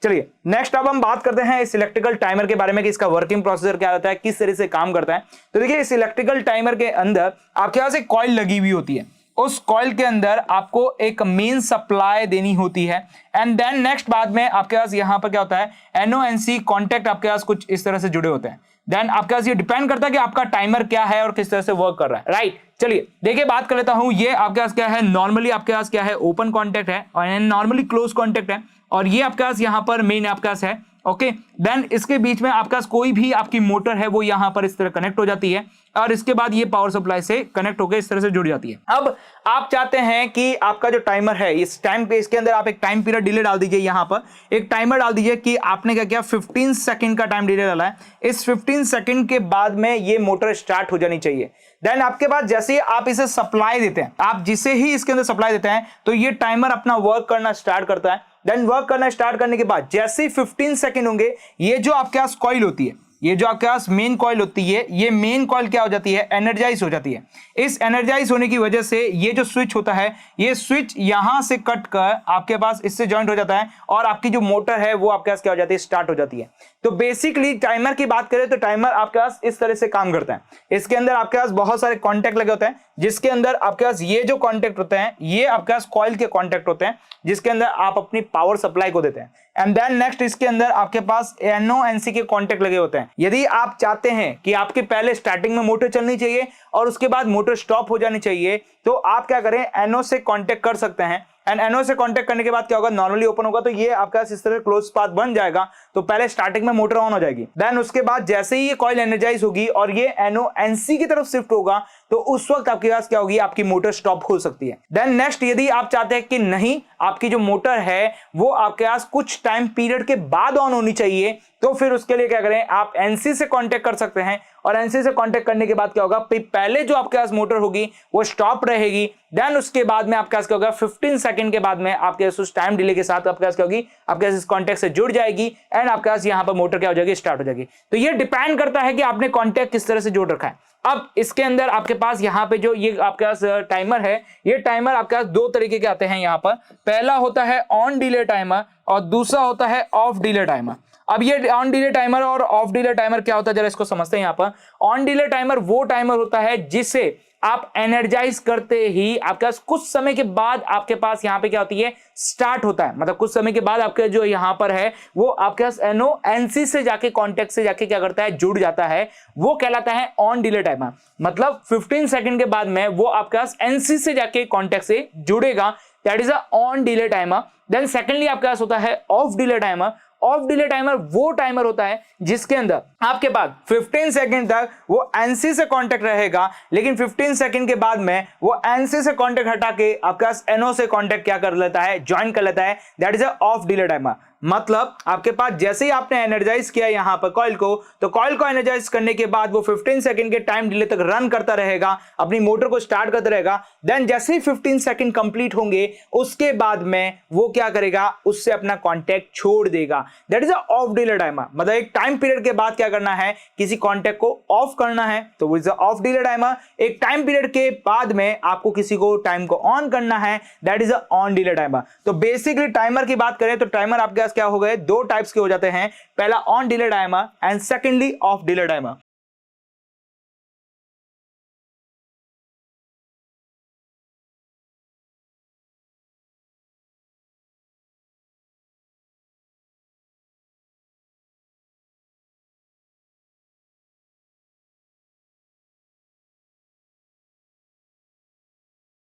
चलिए नेक्स्ट अब हम बात करते हैं इस इलेक्ट्रिकल टाइमर के बारे में कि इसका वर्किंग प्रोसीजर क्या होता है, किस तरह से काम करता है। तो देखिए इस इलेक्ट्रिकल टाइमर के अंदर आपके पास एक कॉइल लगी हुई होती है, उस कॉइल के अंदर आपको एक मेन सप्लाई देनी होती है एंड देन नेक्स्ट बाद में आपके पास यहां पर क्या होता है, NO NC कॉन्टेक्ट आपके पास कुछ इस तरह से जुड़े होते हैं। देन आपके पास ये डिपेंड करता है कि आपका टाइमर क्या है और किस तरह से वर्क कर रहा है, राइट। चलिए देखिए बात कर लेता हूं, ये आपके पास क्या है, नॉर्मली आपके पास क्या है, ओपन कॉन्टेक्ट है और नॉर्मली क्लोज कॉन्टेक्ट है और ये आपके पास यहां पर मेन आपके पास है, ओके। देन इसके बीच में आपके पास कोई भी आपकी मोटर है वो यहां पर इस तरह कनेक्ट हो जाती है और इसके बाद ये पावर सप्लाई से कनेक्ट होकर इस तरह से जुड़ जाती है। अब आप चाहते हैं कि आपका जो टाइमर है इस टाइम पे, इसके अंदर आप एक टाइम पीरियड डिले डाल दीजिए, यहां पर एक टाइमर डाल दीजिए कि आपने क्या किया, 15 सेकंड का टाइम डिले डाला है, इस 15 सेकंड के बाद में ये मोटर स्टार्ट हो जानी चाहिए। देन आपके बाद जैसे ही आप इसे सप्लाई देते हैं, आप जिसे ही इसके अंदर सप्लाई देते हैं तो ये टाइमर अपना वर्क करना स्टार्ट करता है। देन वर्क करना स्टार्ट करने के बाद जैसे ही 15 सेकंड होंगे, ये जो आपके पास कॉइल होती है, ये जो आपके पास मेन कॉइल होती है, ये मेन कॉइल क्या हो जाती है, एनर्जाइज हो जाती है। इस एनर्जाइज होने की वजह से ये जो स्विच होता है, ये स्विच यहां से कट कर आपके पास इससे जॉइंट हो जाता है और आपकी जो मोटर है वो आपके पास क्या हो जाती है, स्टार्ट हो जाती है। तो बेसिकली टाइमर की बात करें तो टाइमर आपके पास इस तरह से काम करता है। इसके अंदर आपके पास बहुत सारे कॉन्टेक्ट लगे होते हैं, जिसके अंदर आपके पास ये जो कॉन्टेक्ट होते हैं ये आपके पास कॉइल के कॉन्टेक्ट होते हैं, जिसके अंदर आप अपनी पावर सप्लाई को देते हैं। एंड देन नेक्स्ट इसके अंदर आपके पास NO NC के कॉन्टेक्ट लगे होते हैं। यदि आप चाहते हैं कि आपके पहले स्टार्टिंग में मोटर चलनी चाहिए और उसके बाद मोटर स्टॉप हो जानी चाहिए, तो आप क्या करें, NO से कॉन्टेक्ट कर सकते हैं एंड NO से कॉन्टेक्ट करने के बाद क्या होगा, नॉर्मली ओपन होगा तो ये आपका इस तरह क्लोज पाथ बन जाएगा। तो पहले स्टार्टिंग में मोटर ऑन हो जाएगी, देन उसके बाद जैसे ही ये कॉइल एनर्जाइज होगी और ये NO NC की तरफ शिफ्ट होगा तो उस वक्त आपके पास क्या होगी, आपकी मोटर स्टॉप हो सकती है। देन नेक्स्ट यदि आप चाहते हैं कि नहीं आपकी जो मोटर है वो आपके पास कुछ टाइम पीरियड के बाद ऑन होनी चाहिए, तो फिर उसके लिए क्या करें, आप NC से कांटेक्ट कर सकते हैं और NC से कांटेक्ट करने के बाद क्या होगा, पहले जो आपके पास मोटर होगी वो स्टॉप रहेगी। देन उसके बाद में आपके पास क्या होगा, 15 सेकंड के बाद में आपके पास उस टाइम डिले के साथ आपके पास क्या होगी, आपके पास इस कांटेक्ट से जुड़ जाएगी एंड आपके पास यहां पर मोटर क्या हो जाएगी, स्टार्ट हो जाएगी। तो ये डिपेंड करता है कि आपने कांटेक्ट किस तरह से जोड़ रखा है। अब इसके अंदर आपके पास यहाँ पे जो ये आपके पास टाइमर है, ये टाइमर आपके पास दो तरीके के आते हैं यहाँ पर। पहला होता है ऑन डिले टाइमर और दूसरा होता है ऑफ डिले टाइमर। अब ये ऑन डिले टाइमर और ऑफ डिले टाइमर क्या होता है, जरा इसको समझते हैं। यहाँ पर ऑन डिले टाइमर वो टाइमर होता है जिसे आप एनर्जाइज करते ही आपके पास कुछ समय के बाद आपके पास यहाँ पे क्या होती है, स्टार्ट होता है। मतलब कुछ समय के बाद आपके जो यहाँ पर है वो आपके पास NO NC से जाके कॉन्टेक्ट से जाके क्या करता है, जुड़ जाता है, वो कहलाता है ऑन डिले टाइमर। मतलब 15 सेकंड के बाद में वो आपके पास NC से जाके कॉन्टेक्ट से जुड़ेगा, that is a on delay timer. Then secondly आपके पास होता है off delay timer. Off delay timer वो टाइमर होता है जिसके अंदर आपके पास 15 सेकंड तक वो NC से कांटेक्ट रहेगा, लेकिन 15 सेकंड के बाद में वो NC से कांटेक्ट हटा के आपके पास NO से कांटेक्ट क्या कर लेता है, ज्वाइन कर लेता है, that is a of delay timer. मतलब आपके पास जैसे ही आपने एनर्जाइज किया यहां पर कॉइल को, तो कॉइल को एनर्जाइज करने के बाद वो 15 सेकंड के टाइम डिले तक रन करता रहेगा, अपनी मोटर को स्टार्ट करता रहेगा। देन जैसे ही 15 सेकंड कंप्लीट होंगे उसके बाद में वो क्या करेगा, उससे अपना कांटेक्ट छोड़ देगा, that is a of delay timer. मतलब एक टाइम पीरियड के बाद क्या करना है, किसी कांटेक्ट को ऑफ करना है, तो वो is a of delay timer. एक टाइम पीरियड के बाद में आपको किसी को टाइम को ऑन करना है, that is a on delay timer. तो बेसिकली टाइमर की बात करें तो टाइमर आपके क्या हो गए, दो टाइप्स के हो जाते हैं, पहला on delay timer and secondly of delay timer.